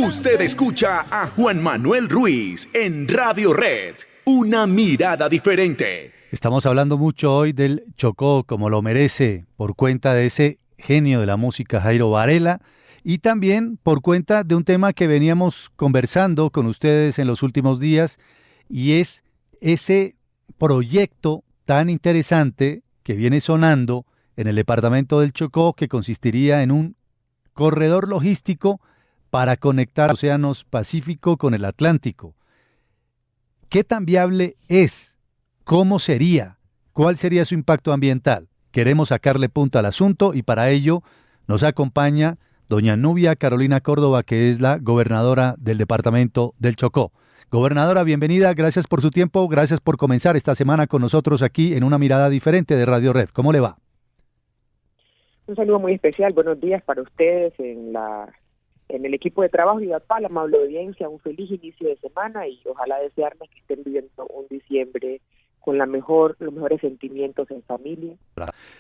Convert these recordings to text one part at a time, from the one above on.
Usted escucha a Juan Manuel Ruiz en Radio Red, una mirada diferente. Estamos hablando mucho hoy del Chocó, como lo merece, por cuenta de ese genio de la música Jairo Varela, y también por cuenta de un tema que veníamos conversando con ustedes en los últimos días, y es ese proyecto tan interesante que viene sonando en el departamento del Chocó, que consistiría en un corredor logístico para conectar océanos Pacífico con el Atlántico. ¿Qué tan viable es? ¿Cómo sería? ¿Cuál sería su impacto ambiental? Queremos sacarle punto al asunto y para ello nos acompaña doña Nubia Carolina Córdoba, que es la gobernadora del departamento del Chocó. Gobernadora, bienvenida, gracias por su tiempo, gracias por comenzar esta semana con nosotros aquí en Una Mirada Diferente de Radio Red. ¿Cómo le va? Un saludo muy especial, buenos días para ustedes en el equipo de trabajo y a toda la amable audiencia, un feliz inicio de semana y ojalá desearles que estén viviendo un diciembre con los mejores sentimientos en familia.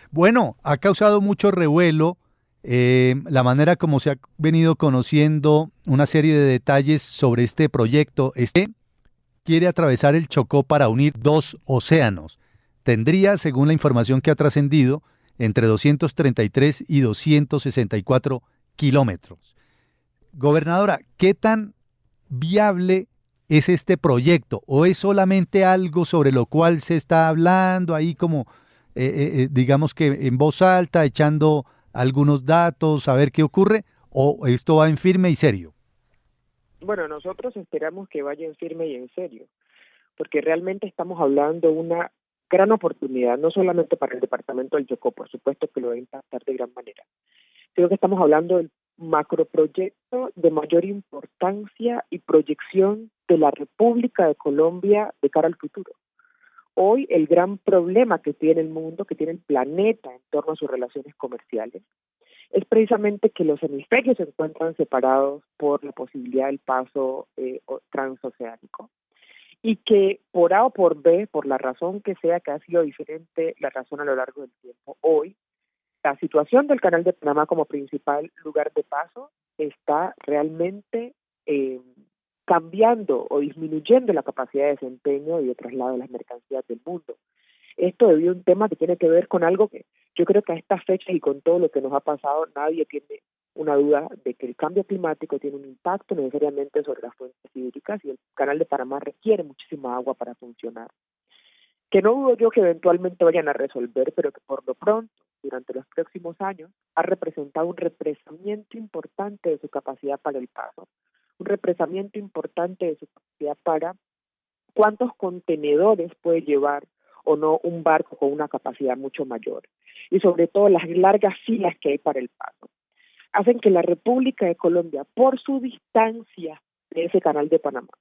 Bueno, ha causado mucho revuelo la manera como se ha venido conociendo una serie de detalles sobre este proyecto. Quiere atravesar el Chocó para unir dos océanos. Tendría, según la información que ha trascendido, entre 233 y 264 kilómetros. Gobernadora, ¿qué tan viable es este proyecto? ¿O es solamente algo sobre lo cual se está hablando ahí como, digamos que en voz alta, echando algunos datos, a ver qué ocurre? ¿O esto va en firme y serio? Bueno, nosotros esperamos que vaya en firme y en serio, porque realmente estamos hablando de una gran oportunidad, no solamente para el departamento del Chocó, por supuesto que lo va a impactar de gran manera, sino que estamos hablando del macroproyecto de mayor importancia y proyección de la República de Colombia de cara al futuro. Hoy el gran problema que tiene el mundo, que tiene el planeta en torno a sus relaciones comerciales, es precisamente que los hemisferios se encuentran separados por la posibilidad del paso transoceánico. Y que por A o por B, por la razón que sea que ha sido diferente la razón a lo largo del tiempo, hoy la situación del Canal de Panamá como principal lugar de paso está realmente cambiando o disminuyendo la capacidad de desempeño y de traslado de las mercancías del mundo. Esto debido a un tema que tiene que ver con algo que yo creo que a esta fecha y con todo lo que nos ha pasado, nadie tiene una duda de que el cambio climático tiene un impacto necesariamente sobre las fuentes hídricas y el Canal de Panamá requiere muchísima agua para funcionar. Que no dudo yo que eventualmente vayan a resolver, pero que por lo pronto, durante los próximos años, ha representado un represamiento importante de su capacidad para el paso, un represamiento importante de su capacidad para cuántos contenedores puede llevar o no un barco con una capacidad mucho mayor, y sobre todo las largas filas que hay para el paso. Hacen que la República de Colombia, por su distancia de ese Canal de Panamá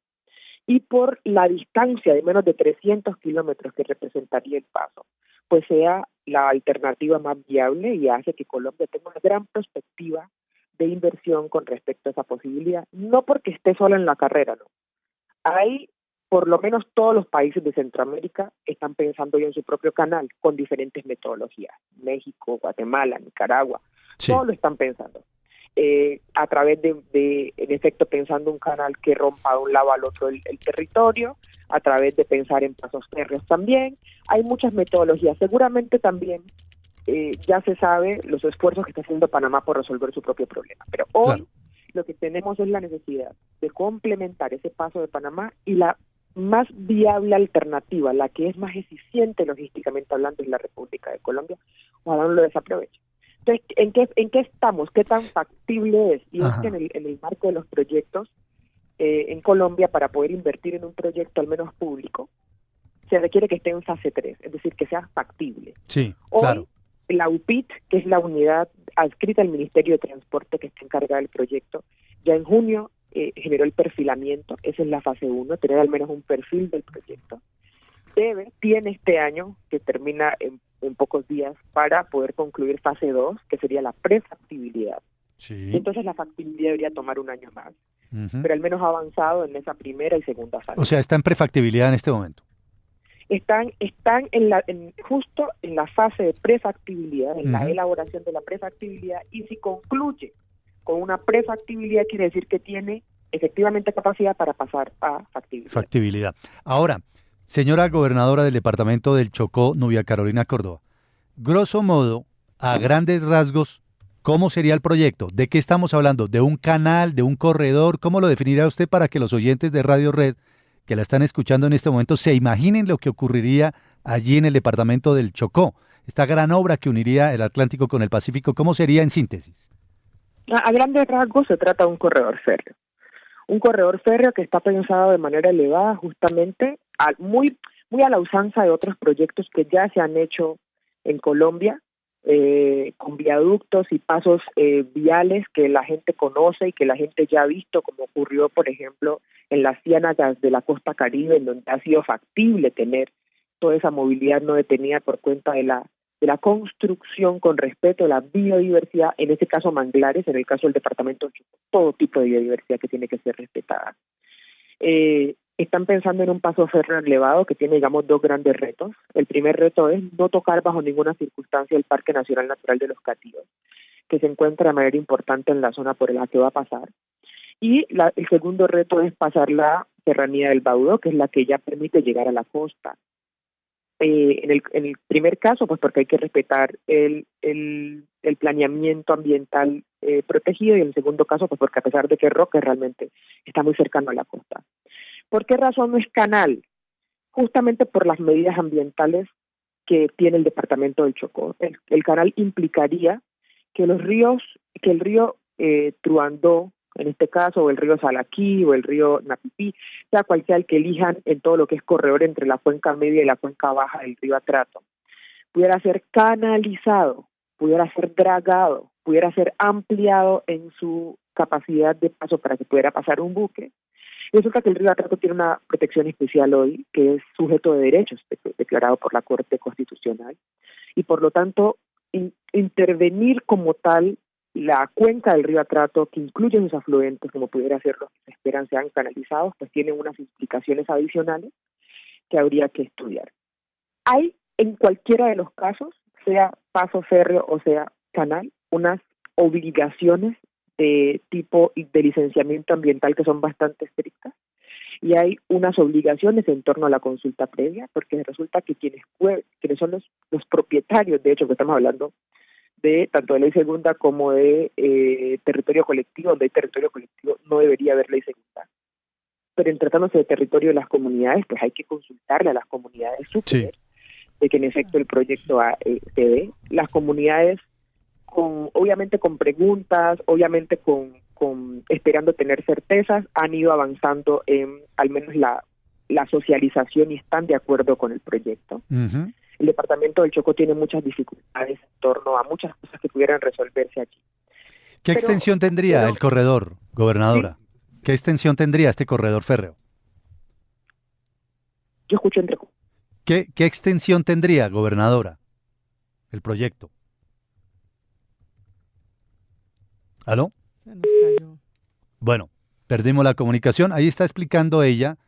y por la distancia de menos de 300 kilómetros que representaría el paso, pues sea la alternativa más viable y hace que Colombia tenga una gran perspectiva de inversión con respecto a esa posibilidad, no porque esté sola en la carrera, no. Hay, por lo menos todos los países de Centroamérica están pensando ya en su propio canal con diferentes metodologías. México, Guatemala, Nicaragua, sí. Todos lo están pensando. A través de, en efecto, pensando un canal que rompa de un lado al otro el territorio, a través de pensar en pasos férreos también. Hay muchas metodologías. Seguramente también ya se sabe los esfuerzos que está haciendo Panamá por resolver su propio problema. Pero hoy claro, lo que tenemos es la necesidad de complementar ese paso de Panamá y la más viable alternativa, la que es más eficiente logísticamente hablando, es la República de Colombia. Ojalá no lo desaproveche. Entonces, ¿en qué estamos? ¿Qué tan factible es? Y es que en el marco de los proyectos en Colombia, para poder invertir en un proyecto al menos público, se requiere que esté en fase 3, es decir, que sea factible. Sí, hoy, claro. La UPIT, que es la unidad adscrita al Ministerio de Transporte que está encargada del proyecto, ya en junio generó el perfilamiento, esa es la fase 1, tener al menos un perfil del proyecto. Tiene este año, que termina en pocos días, para poder concluir fase 2, que sería la prefactibilidad. Sí. Entonces la factibilidad debería tomar un año más, pero al menos ha avanzado en esa primera y segunda fase. O sea, está en prefactibilidad en este momento. Están justo en la fase de prefactibilidad, en la elaboración de la prefactibilidad, y si concluye con una prefactibilidad quiere decir que tiene efectivamente capacidad para pasar a factibilidad. Factibilidad. Ahora, señora gobernadora del departamento del Chocó, Nubia Carolina Córdoba, grosso modo, a grandes rasgos, ¿cómo sería el proyecto? ¿De qué estamos hablando? ¿De un canal, de un corredor? ¿Cómo lo definiría usted para que los oyentes de Radio Red que la están escuchando en este momento se imaginen lo que ocurriría allí en el departamento del Chocó? Esta gran obra que uniría el Atlántico con el Pacífico, ¿cómo sería en síntesis? A grandes rasgos se trata de un corredor férreo. Un corredor férreo que está pensado de manera elevada justamente, muy a la usanza de otros proyectos que ya se han hecho en Colombia, con viaductos y pasos viales que la gente conoce y que la gente ya ha visto, como ocurrió, por ejemplo, en las ciénagas de la costa Caribe, en donde ha sido factible tener toda esa movilidad no detenida por cuenta de la construcción con respeto a la biodiversidad, en este caso manglares, en el caso del departamento de Chocó, todo tipo de biodiversidad que tiene que ser respetada. Están pensando en un paso férreo elevado que tiene, digamos, dos grandes retos. El primer reto es no tocar bajo ninguna circunstancia el Parque Nacional Natural de los Catíos, que se encuentra de manera importante en la zona por la que va a pasar. Y el segundo reto es pasar la serranía del Baudó, que es la que ya permite llegar a la costa. En el primer caso, pues porque hay que respetar el planeamiento ambiental protegido, y en el segundo caso, pues porque a pesar de que Roque realmente está muy cercano a la costa. ¿Por qué razón no es canal? Justamente por las medidas ambientales que tiene el departamento del Chocó. El canal implicaría que el río Truandó, en este caso, o el río Salaquí, o el río Napipí, sea cual sea el que elijan en todo lo que es corredor entre la cuenca media y la cuenca baja del río Atrato, pudiera ser canalizado, pudiera ser dragado, pudiera ser ampliado en su capacidad de paso para que pudiera pasar un buque. Resulta que el río Atrato tiene una protección especial hoy, que es sujeto de derechos, declarado por la Corte Constitucional, y por lo tanto, intervenir como tal la cuenca del río Atrato, que incluye sus afluentes, como pudiera ser los que se esperan sean canalizados, pues tiene unas implicaciones adicionales que habría que estudiar. Hay, en cualquiera de los casos, sea paso férreo o sea canal, unas obligaciones de tipo de licenciamiento ambiental que son bastante estrictas, y hay unas obligaciones en torno a la consulta previa, porque resulta que quienes son los propietarios, de hecho, que estamos hablando de tanto de ley segunda como de territorio colectivo, donde hay territorio colectivo no debería haber ley segunda. Pero en tratándose de territorio de las comunidades, pues hay que consultarle a las comunidades superiores de que en efecto el proyecto se dé. Las comunidades, obviamente con preguntas, obviamente con esperando tener certezas, han ido avanzando en al menos la socialización y están de acuerdo con el proyecto. Uh-huh. El departamento del Chocó tiene muchas dificultades en torno a muchas cosas que pudieran resolverse aquí. ¿Qué extensión tendría el corredor, gobernadora? ¿Sí? ¿Qué extensión tendría este corredor férreo? Yo escucho entre... ¿Qué extensión tendría, gobernadora, el proyecto? ¿Aló? Se nos cayó. Bueno, perdimos la comunicación. Ahí está explicando ella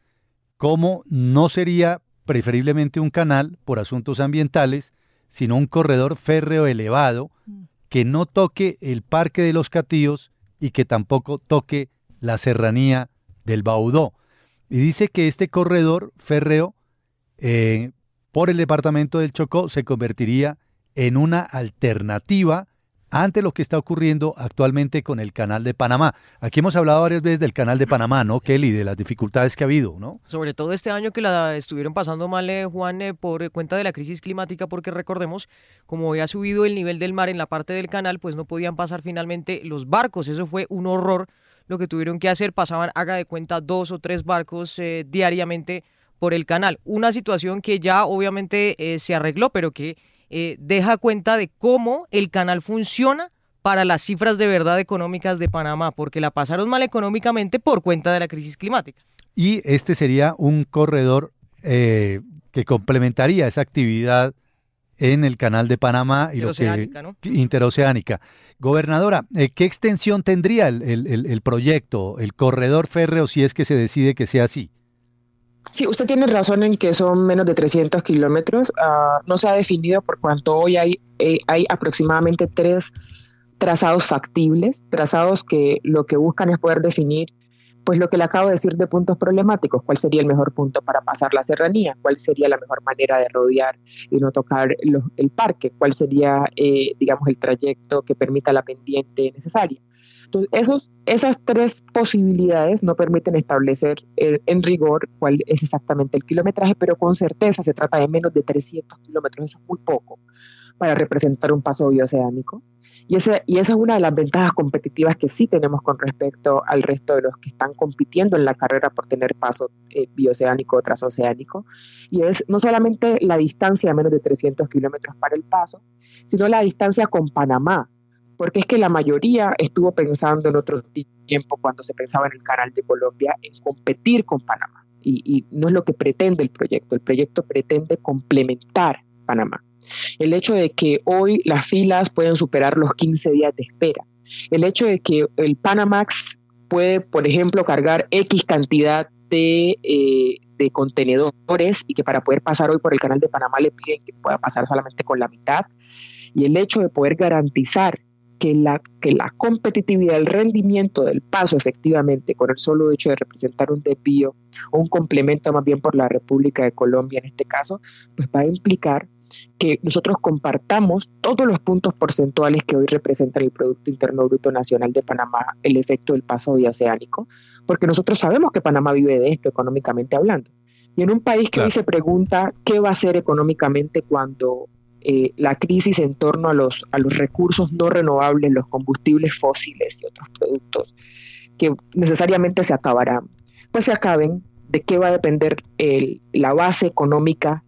cómo no sería preferiblemente un canal por asuntos ambientales, sino un corredor férreo elevado que no toque el Parque de los Catíos y que tampoco toque la serranía del Baudó. Y dice que este corredor férreo por el departamento del Chocó se convertiría en una alternativa ante lo que está ocurriendo actualmente con el Canal de Panamá. Aquí hemos hablado varias veces del Canal de Panamá, ¿no, Kelly? De las dificultades que ha habido, ¿no? Sobre todo este año que la estuvieron pasando mal, Juan, por cuenta de la crisis climática, porque recordemos, como había subido el nivel del mar en la parte del canal, pues no podían pasar finalmente los barcos. Eso fue un horror lo que tuvieron que hacer. Pasaban, haga de cuenta, 2 o 3 barcos diariamente por el canal. Una situación que ya obviamente se arregló, pero que deja cuenta de cómo el canal funciona para las cifras de verdad económicas de Panamá, porque la pasaron mal económicamente por cuenta de la crisis climática. Y este sería un corredor que complementaría esa actividad en el Canal de Panamá y interoceánica, ¿no? Interoceánica. Gobernadora, ¿qué extensión tendría el proyecto, el corredor férreo, si es que se decide que sea así? Sí, usted tiene razón en que son menos de 300 kilómetros. No se ha definido por cuanto hoy hay aproximadamente 3 trazados factibles, trazados que lo que buscan es poder definir pues lo que le acabo de decir de puntos problemáticos, cuál sería el mejor punto para pasar la serranía, cuál sería la mejor manera de rodear y no tocar el parque, cuál sería, digamos, el trayecto que permita la pendiente necesaria. Entonces, esas tres posibilidades no permiten establecer en rigor cuál es exactamente el kilometraje, pero con certeza se trata de menos de 300 kilómetros, eso es muy poco para representar un paso bioceánico. Y esa es una de las ventajas competitivas que sí tenemos con respecto al resto de los que están compitiendo en la carrera por tener paso bioceánico o transoceánico. Y es no solamente la distancia de menos de 300 kilómetros para el paso, sino la distancia con Panamá. Porque es que la mayoría estuvo pensando en otro tiempo, cuando se pensaba en el Canal de Colombia, en competir con Panamá. Y no es lo que pretende el proyecto. El proyecto pretende complementar Panamá. El hecho de que hoy las filas pueden superar los 15 días de espera. El hecho de que el Panamax puede, por ejemplo, cargar X cantidad de contenedores y que para poder pasar hoy por el Canal de Panamá le piden que pueda pasar solamente con la mitad. Y el hecho de poder garantizar que la competitividad, el rendimiento del paso efectivamente, con el solo hecho de representar un desvío o un complemento más bien por la República de Colombia en este caso, pues va a implicar que nosotros compartamos todos los puntos porcentuales que hoy representan el Producto Interno Bruto Nacional de Panamá, el efecto del paso bioceánico, porque nosotros sabemos que Panamá vive de esto económicamente hablando. Y en un país que hoy se pregunta qué va a hacer económicamente cuando la crisis en torno a los recursos no renovables, los combustibles fósiles y otros productos que necesariamente se acabarán, pues se acaben, ¿de qué va a depender la base económica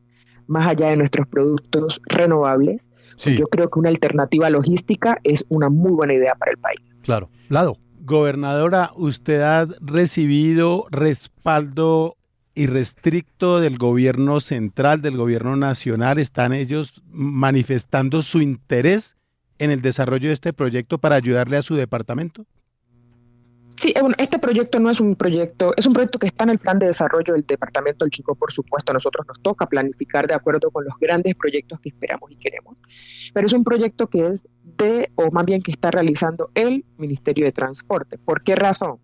más allá de nuestros productos renovables? Sí. Yo creo que una alternativa logística es una muy buena idea para el país. Claro. Lado. Gobernadora, ¿usted ha recibido respaldo irrestricto del gobierno central, del gobierno nacional? ¿Están ellos manifestando su interés en el desarrollo de este proyecto para ayudarle a su departamento? Sí, bueno, este proyecto no es un proyecto, es un proyecto que está en el plan de desarrollo del departamento del Chocó, por supuesto. A nosotros nos toca planificar de acuerdo con los grandes proyectos que esperamos y queremos, pero es un proyecto que es o más bien que está realizando el Ministerio de Transporte. ¿Por qué razón?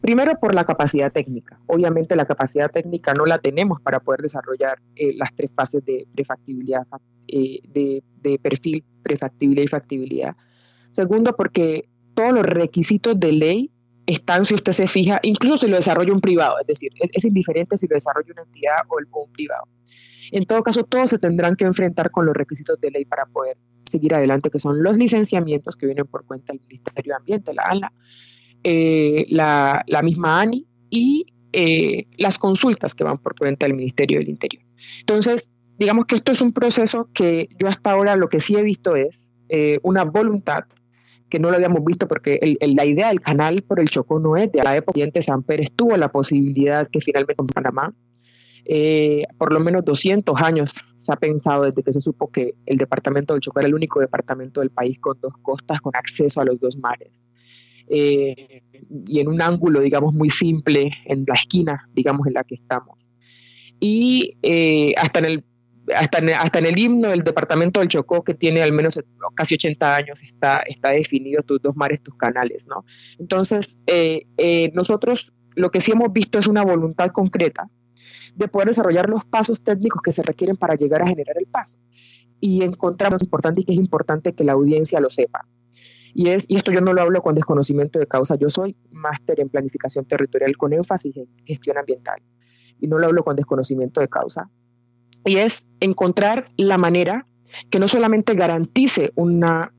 Primero, por la capacidad técnica. Obviamente la capacidad técnica no la tenemos para poder desarrollar las tres fases de prefactibilidad, de perfil, prefactibilidad y factibilidad. Segundo, porque todos los requisitos de ley están, si usted se fija, incluso si lo desarrolla un privado, es decir, es indiferente si lo desarrolla una entidad o un privado. En todo caso, todos se tendrán que enfrentar con los requisitos de ley para poder seguir adelante, que son los licenciamientos que vienen por cuenta del Ministerio de Ambiente, la ANLA, la misma ANI y las consultas que van por cuenta del Ministerio del Interior. Entonces, digamos que esto es un proceso que yo hasta ahora lo que sí he visto es una voluntad que no lo habíamos visto, porque la idea del canal por el Chocó no es de la época. El presidente Samper estuvo la posibilidad que finalmente en Panamá, por lo menos 200 años se ha pensado desde que se supo que el departamento del Chocó era el único departamento del país con dos costas, con acceso a los dos mares. Y en un ángulo, digamos, muy simple, en la esquina, digamos, en la que estamos. Y hasta en el himno del departamento del Chocó, que tiene al menos casi 80 años, está definido tus dos mares, tus canales, ¿no? Entonces, nosotros lo que sí hemos visto es una voluntad concreta de poder desarrollar los pasos técnicos que se requieren para llegar a generar el paso. Y encontramos importante, y que es importante que la audiencia lo sepa. Y esto yo no lo hablo con desconocimiento de causa. Yo soy máster en planificación territorial con énfasis en gestión ambiental. Y no lo hablo con desconocimiento de causa. Y es encontrar la manera que no solamente garantice una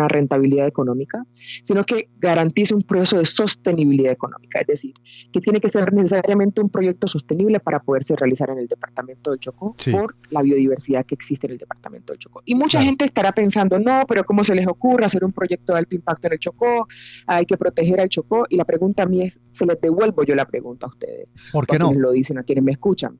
rentabilidad económica, sino que garantice un proceso de sostenibilidad económica. Es decir, que tiene que ser necesariamente un proyecto sostenible para poderse realizar en el departamento del Chocó, sí, por la biodiversidad que existe en el departamento del Chocó. Y mucha gente estará pensando, no, pero ¿cómo se les ocurre hacer un proyecto de alto impacto en el Chocó? Hay que proteger al Chocó. Y la pregunta a mí es, se les devuelvo yo la pregunta a ustedes. ¿Por qué no? A quienes lo dicen, a quienes me escuchan.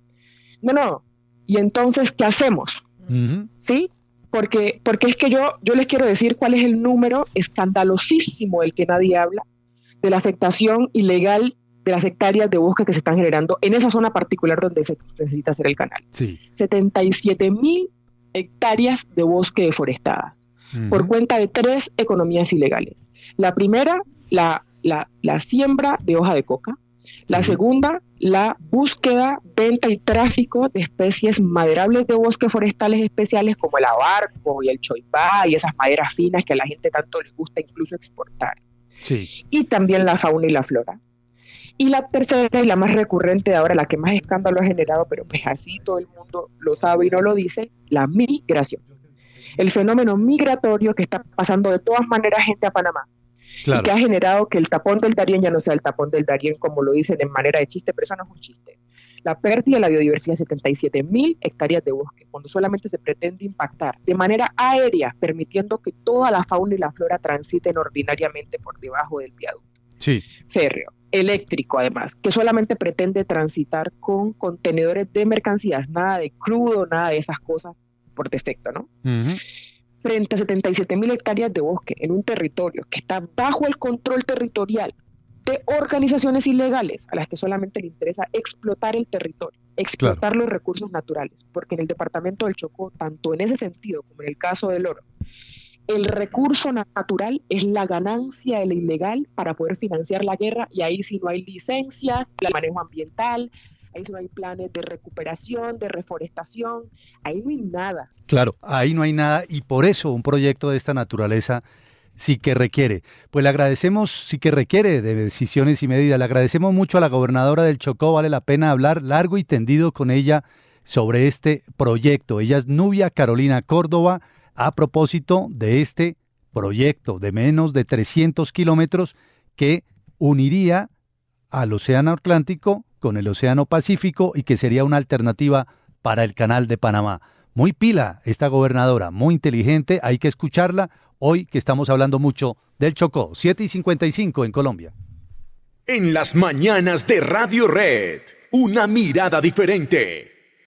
No. ¿Y entonces qué hacemos? Uh-huh. ¿Sí? Porque es que yo les quiero decir cuál es el número escandalosísimo del que nadie habla, de la afectación ilegal de las hectáreas de bosque que se están generando en esa zona particular donde se necesita hacer el canal. Sí. 77,000 hectáreas de bosque deforestadas. por cuenta de 3 economías ilegales. La primera, la siembra de hoja de coca. La segunda, la búsqueda, venta y tráfico de especies maderables de bosques forestales especiales como el abarco y el choipá y esas maderas finas que a la gente tanto les gusta incluso exportar. Sí. Y también la fauna y la flora. Y la tercera y la más recurrente de ahora, la que más escándalo ha generado, pero pues así todo el mundo lo sabe y no lo dice, la migración. El fenómeno migratorio que está pasando de todas maneras gente a Panamá. Claro. Y que ha generado que el tapón del Darién ya no sea el tapón del Darién como lo dicen en manera de chiste, pero eso no es un chiste. La pérdida de la biodiversidad de 77.000 hectáreas de bosque, cuando solamente se pretende impactar de manera aérea, permitiendo que toda la fauna y la flora transiten ordinariamente por debajo del viaducto. Sí. Férreo, eléctrico además, que solamente pretende transitar con contenedores de mercancías, nada de crudo, nada de esas cosas por defecto, ¿no? Uh-huh. Frente a 77.000 hectáreas de bosque en un territorio que está bajo el control territorial de organizaciones ilegales a las que solamente le interesa explotar el territorio, explotar los recursos naturales, porque en el departamento del Chocó, tanto en ese sentido como en el caso del oro, el recurso natural es la ganancia de lo ilegal para poder financiar la guerra, y ahí sí no hay licencias, el manejo ambiental, ahí sí no hay planes de recuperación, de reforestación, ahí no hay nada. Claro, ahí no hay nada, y por eso un proyecto de esta naturaleza sí que requiere. Pues le agradecemos, sí que requiere de decisiones y medidas. Le agradecemos mucho a la gobernadora del Chocó, vale la pena hablar largo y tendido con ella sobre este proyecto. Ella es Nubia Carolina Córdoba, a propósito de este proyecto de menos de 300 kilómetros que uniría al Océano Atlántico con el Océano Pacífico y que sería una alternativa para el Canal de Panamá. Muy pila esta gobernadora, muy inteligente, hay que escucharla hoy que estamos hablando mucho del Chocó. 7:55 en Colombia. En las mañanas de Radio Red, una mirada diferente.